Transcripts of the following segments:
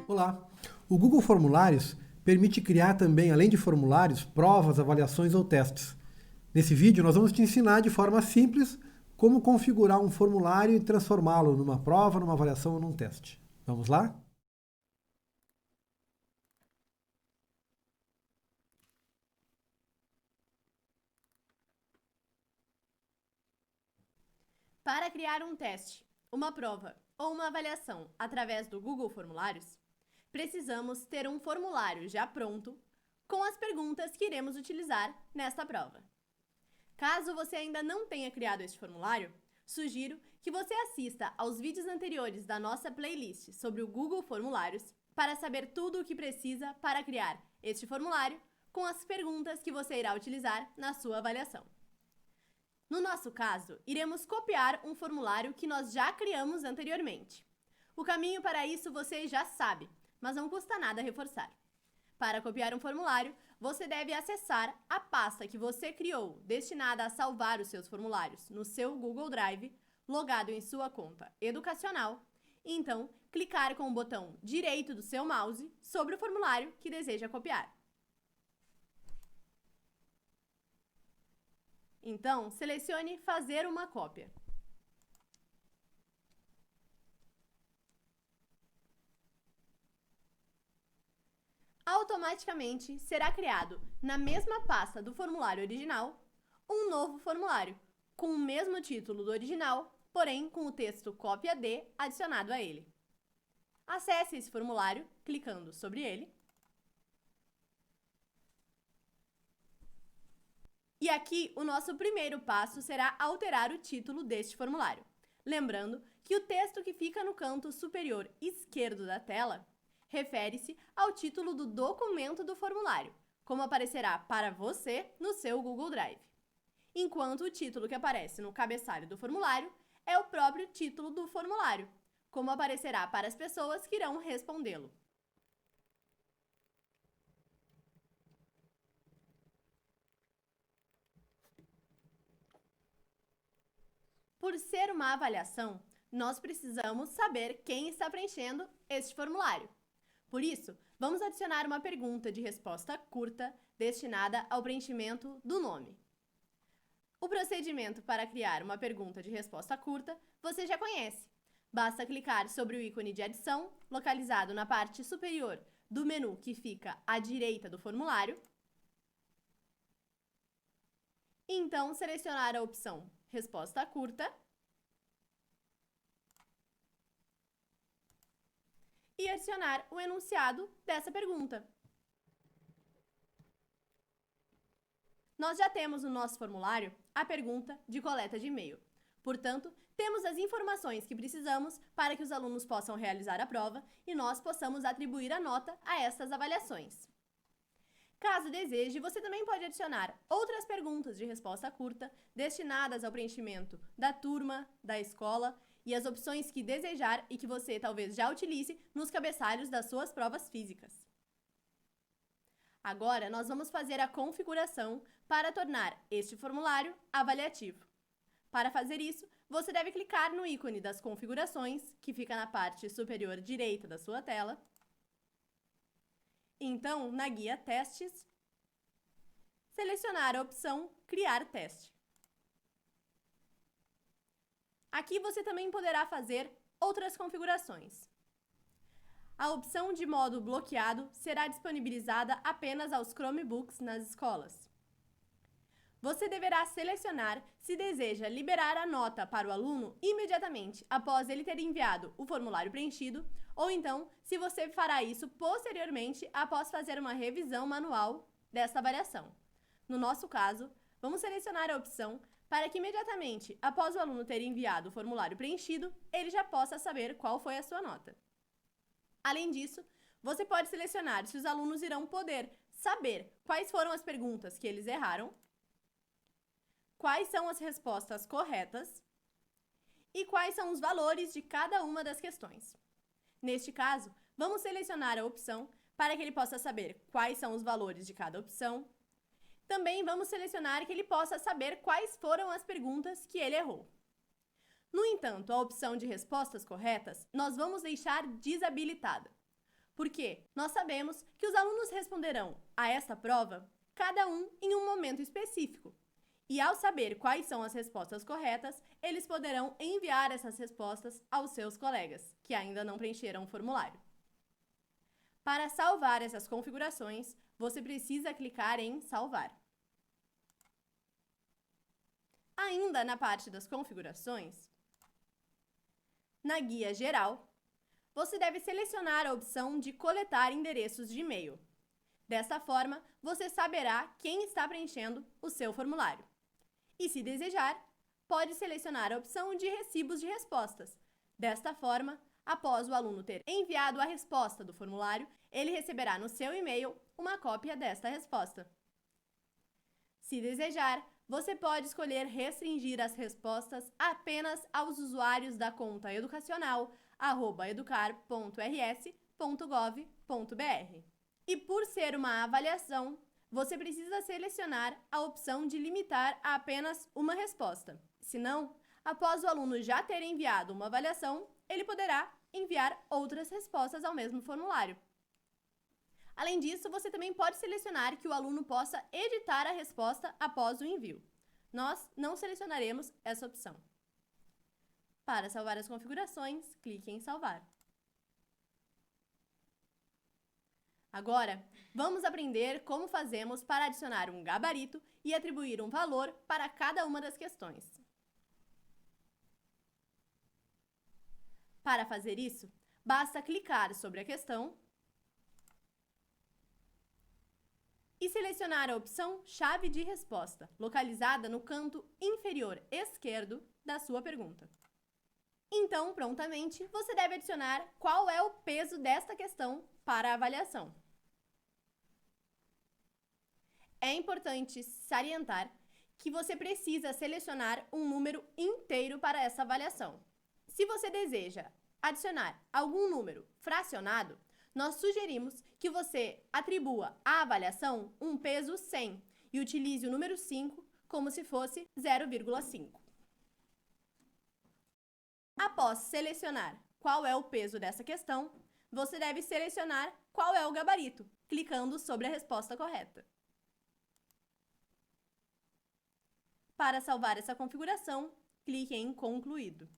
Olá! O Google Formulários permite criar também, além de formulários, provas, avaliações ou testes. Nesse vídeo nós vamos te ensinar de forma simples como configurar um formulário e transformá-lo numa prova, numa avaliação ou num teste. Vamos lá? Para criar um teste, uma prova ou uma avaliação através do Google Formulários, precisamos ter um formulário já pronto com as perguntas que iremos utilizar nesta prova. Caso você ainda não tenha criado este formulário, sugiro que você assista aos vídeos anteriores da nossa playlist sobre o Google Formulários para saber tudo o que precisa para criar este formulário com as perguntas que você irá utilizar na sua avaliação. No nosso caso, iremos copiar um formulário que nós já criamos anteriormente. O caminho para isso você já sabe, mas não custa nada reforçar. Para copiar um formulário, você deve acessar a pasta que você criou, destinada a salvar os seus formulários, no seu Google Drive, logado em sua conta educacional, e então clicar com o botão direito do seu mouse sobre o formulário que deseja copiar. Então, selecione Fazer uma cópia. Automaticamente será criado, na mesma pasta do formulário original, um novo formulário, com o mesmo título do original, porém com o texto cópia de adicionado a ele. Acesse esse formulário clicando sobre ele. E aqui o nosso primeiro passo será alterar o título deste formulário. Lembrando que o texto que fica no canto superior esquerdo da tela refere-se ao título do documento do formulário, como aparecerá para você no seu Google Drive. Enquanto o título que aparece no cabeçalho do formulário é o próprio título do formulário, como aparecerá para as pessoas que irão respondê-lo. Por ser uma avaliação, nós precisamos saber quem está preenchendo este formulário. Por isso, vamos adicionar uma pergunta de resposta curta destinada ao preenchimento do nome. O procedimento para criar uma pergunta de resposta curta você já conhece. Basta clicar sobre o ícone de adição, localizado na parte superior do menu que fica à direita do formulário, e então selecionar a opção Resposta curta e adicionar o enunciado dessa pergunta. Nós já temos no nosso formulário a pergunta de coleta de e-mail. Portanto, temos as informações que precisamos para que os alunos possam realizar a prova e nós possamos atribuir a nota a estas avaliações. Caso deseje, você também pode adicionar outras perguntas de resposta curta destinadas ao preenchimento da turma, da escola e as opções que desejar e que você talvez já utilize nos cabeçalhos das suas provas físicas. Agora, nós vamos fazer a configuração para tornar este formulário avaliativo. Para fazer isso, você deve clicar no ícone das configurações, que fica na parte superior direita da sua tela. Então, na guia Testes, selecionar a opção Criar teste. Aqui você também poderá fazer outras configurações. A opção de modo bloqueado será disponibilizada apenas aos Chromebooks nas escolas. Você deverá selecionar se deseja liberar a nota para o aluno imediatamente após ele ter enviado o formulário preenchido, ou então se você fará isso posteriormente após fazer uma revisão manual dessa avaliação. No nosso caso, vamos selecionar a opção para que imediatamente após o aluno ter enviado o formulário preenchido, ele já possa saber qual foi a sua nota. Além disso, você pode selecionar se os alunos irão poder saber quais foram as perguntas que eles erraram, quais são as respostas corretas e quais são os valores de cada uma das questões. Neste caso, vamos selecionar a opção para que ele possa saber quais são os valores de cada opção. Também vamos selecionar que ele possa saber quais foram as perguntas que ele errou. No entanto, a opção de respostas corretas nós vamos deixar desabilitada. Porque nós sabemos que os alunos responderão a esta prova, cada um em um momento específico. E ao saber quais são as respostas corretas, eles poderão enviar essas respostas aos seus colegas, que ainda não preencheram o formulário. Para salvar essas configurações, você precisa clicar em Salvar. Ainda na parte das configurações, na guia geral, você deve selecionar a opção de coletar endereços de e-mail. Desta forma, você saberá quem está preenchendo o seu formulário. E, se desejar, pode selecionar a opção de recibos de respostas. Desta forma, após o aluno ter enviado a resposta do formulário, ele receberá no seu e-mail uma cópia desta resposta. Se desejar, você pode escolher restringir as respostas apenas aos usuários da conta educacional @educar.rs.gov.br. E por ser uma avaliação, você precisa selecionar a opção de limitar a apenas uma resposta. Senão, após o aluno já ter enviado uma avaliação, ele poderá enviar outras respostas ao mesmo formulário. Além disso, você também pode selecionar que o aluno possa editar a resposta após o envio. Nós não selecionaremos essa opção. Para salvar as configurações, clique em Salvar. Agora, vamos aprender como fazemos para adicionar um gabarito e atribuir um valor para cada uma das questões. Para fazer isso, basta clicar sobre a questão e selecionar a opção Chave de Resposta, localizada no canto inferior esquerdo da sua pergunta. Então, prontamente, você deve adicionar qual é o peso desta questão para a avaliação. É importante salientar que você precisa selecionar um número inteiro para essa avaliação. Se você deseja adicionar algum número fracionado, nós sugerimos que você atribua à avaliação um peso 100 e utilize o número 5 como se fosse 0,5. Após selecionar qual é o peso dessa questão, você deve selecionar qual é o gabarito, clicando sobre a resposta correta. Para salvar essa configuração, clique em Concluído.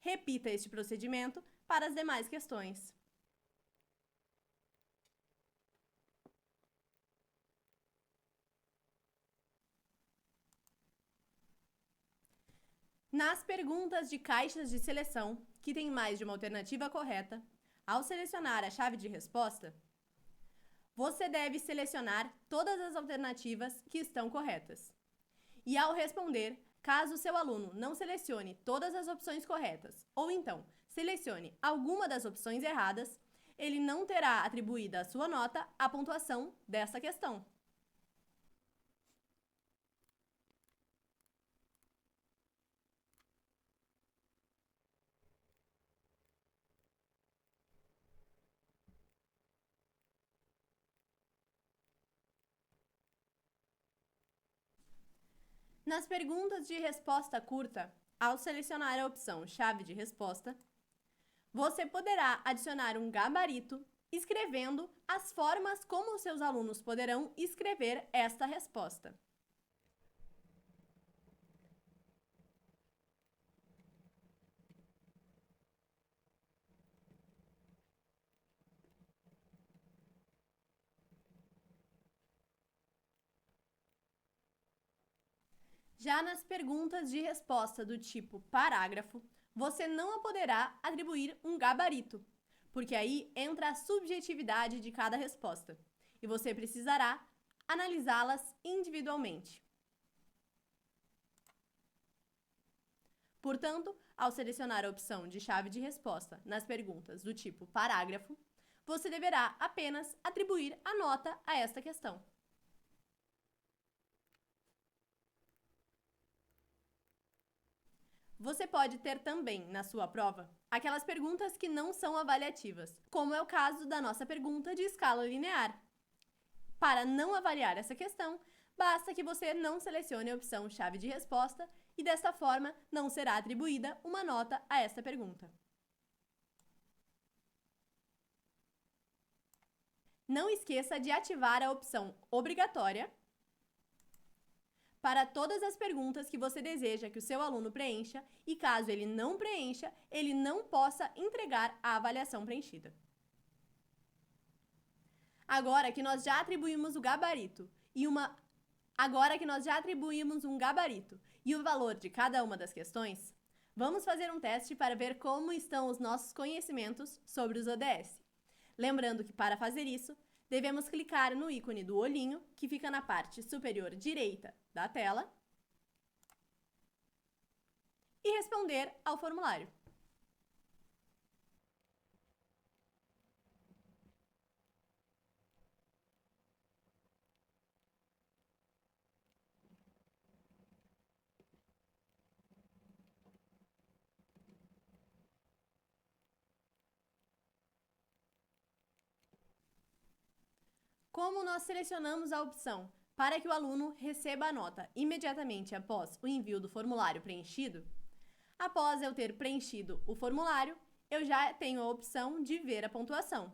Repita este procedimento para as demais questões. Nas perguntas de caixas de seleção, que tem mais de uma alternativa correta, ao selecionar a chave de resposta, você deve selecionar todas as alternativas que estão corretas. E ao responder, caso seu aluno não selecione todas as opções corretas, ou então selecione alguma das opções erradas, ele não terá atribuída a sua nota a pontuação dessa questão. Nas perguntas de resposta curta, ao selecionar a opção Chave de Resposta, você poderá adicionar um gabarito escrevendo as formas como os seus alunos poderão escrever esta resposta. Já nas perguntas de resposta do tipo parágrafo, você não poderá atribuir um gabarito, porque aí entra a subjetividade de cada resposta, e você precisará analisá-las individualmente. Portanto, ao selecionar a opção de chave de resposta nas perguntas do tipo parágrafo, você deverá apenas atribuir a nota a esta questão. Você pode ter também, na sua prova, aquelas perguntas que não são avaliativas, como é o caso da nossa pergunta de escala linear. Para não avaliar essa questão, basta que você não selecione a opção chave de resposta e, desta forma, não será atribuída uma nota a esta pergunta. Não esqueça de ativar a opção obrigatória para todas as perguntas que você deseja que o seu aluno preencha e, caso ele não preencha, ele não possa entregar a avaliação preenchida. Agora que nós já atribuímos um gabarito e o valor de cada uma das questões, vamos fazer um teste para ver como estão os nossos conhecimentos sobre os ODS. Lembrando que, para fazer isso, devemos clicar no ícone do olhinho, que fica na parte superior direita da tela, e responder ao formulário. Como nós selecionamos a opção para que o aluno receba a nota imediatamente após o envio do formulário preenchido, após eu ter preenchido o formulário, eu já tenho a opção de ver a pontuação.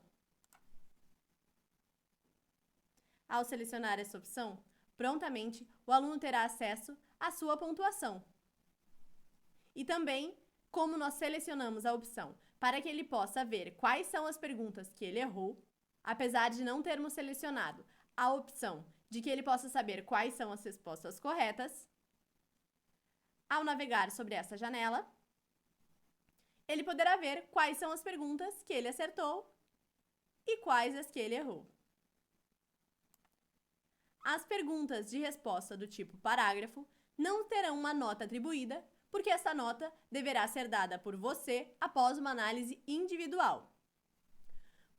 Ao selecionar essa opção, prontamente o aluno terá acesso à sua pontuação. E também, como nós selecionamos a opção para que ele possa ver quais são as perguntas que ele errou, apesar de não termos selecionado a opção de que ele possa saber quais são as respostas corretas, ao navegar sobre essa janela, ele poderá ver quais são as perguntas que ele acertou e quais as que ele errou. As perguntas de resposta do tipo parágrafo não terão uma nota atribuída, porque essa nota deverá ser dada por você após uma análise individual.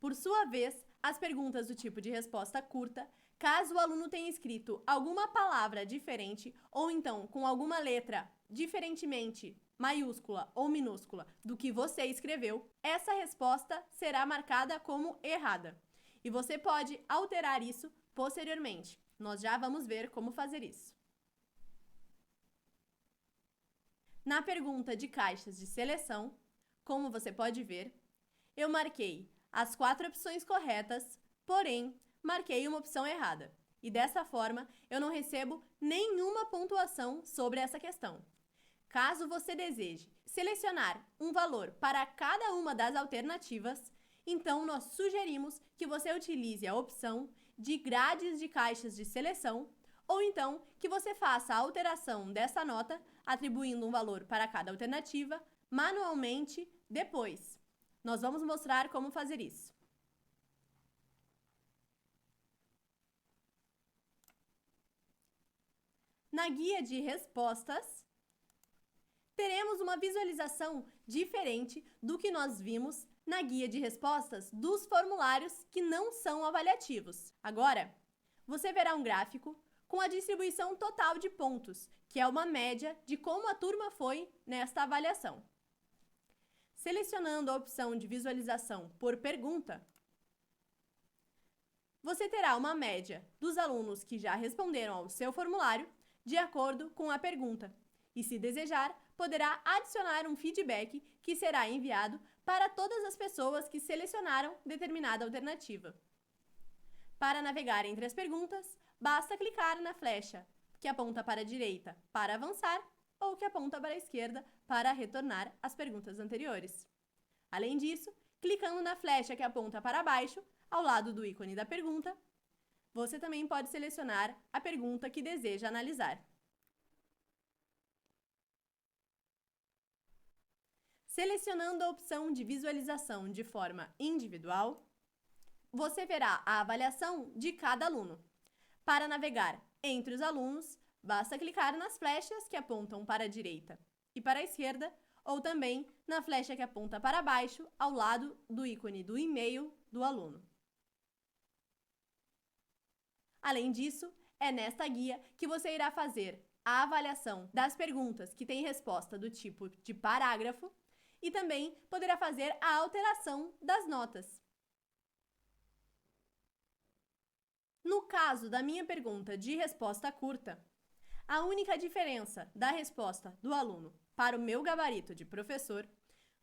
Por sua vez, as perguntas do tipo de resposta curta, caso o aluno tenha escrito alguma palavra diferente ou então com alguma letra diferentemente maiúscula ou minúscula do que você escreveu, essa resposta será marcada como errada. E você pode alterar isso posteriormente. Nós já vamos ver como fazer isso. Na pergunta de caixas de seleção, como você pode ver, eu marquei as 4 opções corretas, porém, marquei uma opção errada. E dessa forma, eu não recebo nenhuma pontuação sobre essa questão. Caso você deseje selecionar um valor para cada uma das alternativas, então nós sugerimos que você utilize a opção de grades de caixas de seleção, ou então que você faça a alteração dessa nota, atribuindo um valor para cada alternativa, manualmente depois. Nós vamos mostrar como fazer isso. Na guia de respostas, teremos uma visualização diferente do que nós vimos na guia de respostas dos formulários que não são avaliativos. Agora, você verá um gráfico com a distribuição total de pontos, que é uma média de como a turma foi nesta avaliação. Selecionando a opção de visualização por pergunta, você terá uma média dos alunos que já responderam ao seu formulário de acordo com a pergunta. E, se desejar, poderá adicionar um feedback que será enviado para todas as pessoas que selecionaram determinada alternativa. Para navegar entre as perguntas, basta clicar na flecha que aponta para a direita para avançar ou que aponta para a esquerda para retornar às perguntas anteriores. Além disso, clicando na flecha que aponta para baixo, ao lado do ícone da pergunta, você também pode selecionar a pergunta que deseja analisar. Selecionando a opção de visualização de forma individual, você verá a avaliação de cada aluno. Para navegar entre os alunos, basta clicar nas flechas que apontam para a direita e para a esquerda, ou também na flecha que aponta para baixo, ao lado do ícone do e-mail do aluno. Além disso, é nesta guia que você irá fazer a avaliação das perguntas que têm resposta do tipo de parágrafo e também poderá fazer a alteração das notas. No caso da minha pergunta de resposta curta, a única diferença da resposta do aluno para o meu gabarito de professor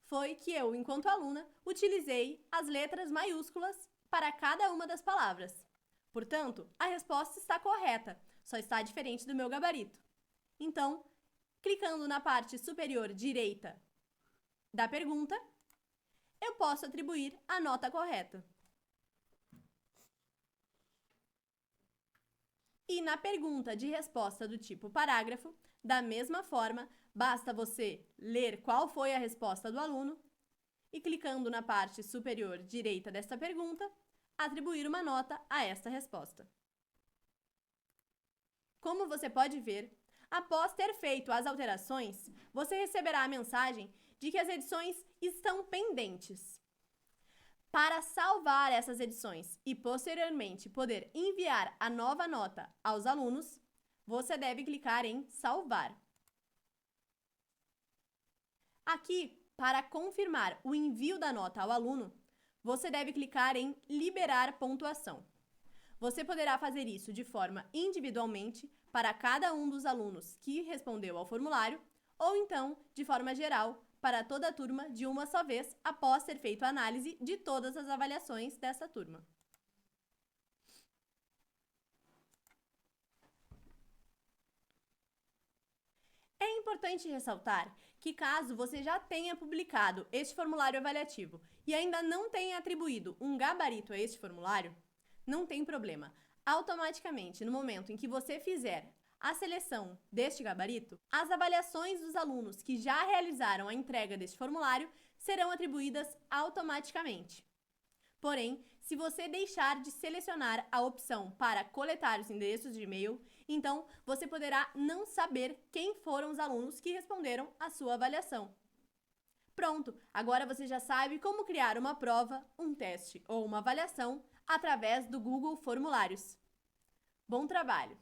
foi que eu, enquanto aluna, utilizei as letras maiúsculas para cada uma das palavras. Portanto, a resposta está correta, só está diferente do meu gabarito. Então, clicando na parte superior direita da pergunta, eu posso atribuir a nota correta. E na pergunta de resposta do tipo parágrafo, da mesma forma, basta você ler qual foi a resposta do aluno e, clicando na parte superior direita desta pergunta, atribuir uma nota a esta resposta. Como você pode ver, após ter feito as alterações, você receberá a mensagem de que as edições estão pendentes. Para salvar essas edições e posteriormente poder enviar a nova nota aos alunos, você deve clicar em Salvar. Aqui, para confirmar o envio da nota ao aluno, você deve clicar em Liberar pontuação. Você poderá fazer isso de forma individualmente para cada um dos alunos que respondeu ao formulário, ou então, de forma geral, para toda a turma de uma só vez, após ter feito a análise de todas as avaliações dessa turma. É importante ressaltar que, caso você já tenha publicado este formulário avaliativo e ainda não tenha atribuído um gabarito a este formulário, não tem problema. Automaticamente, no momento em que você fizer a seleção deste gabarito, as avaliações dos alunos que já realizaram a entrega deste formulário serão atribuídas automaticamente. Porém, se você deixar de selecionar a opção para coletar os endereços de e-mail, então você poderá não saber quem foram os alunos que responderam à sua avaliação. Pronto, agora você já sabe como criar uma prova, um teste ou uma avaliação através do Google Formulários. Bom trabalho!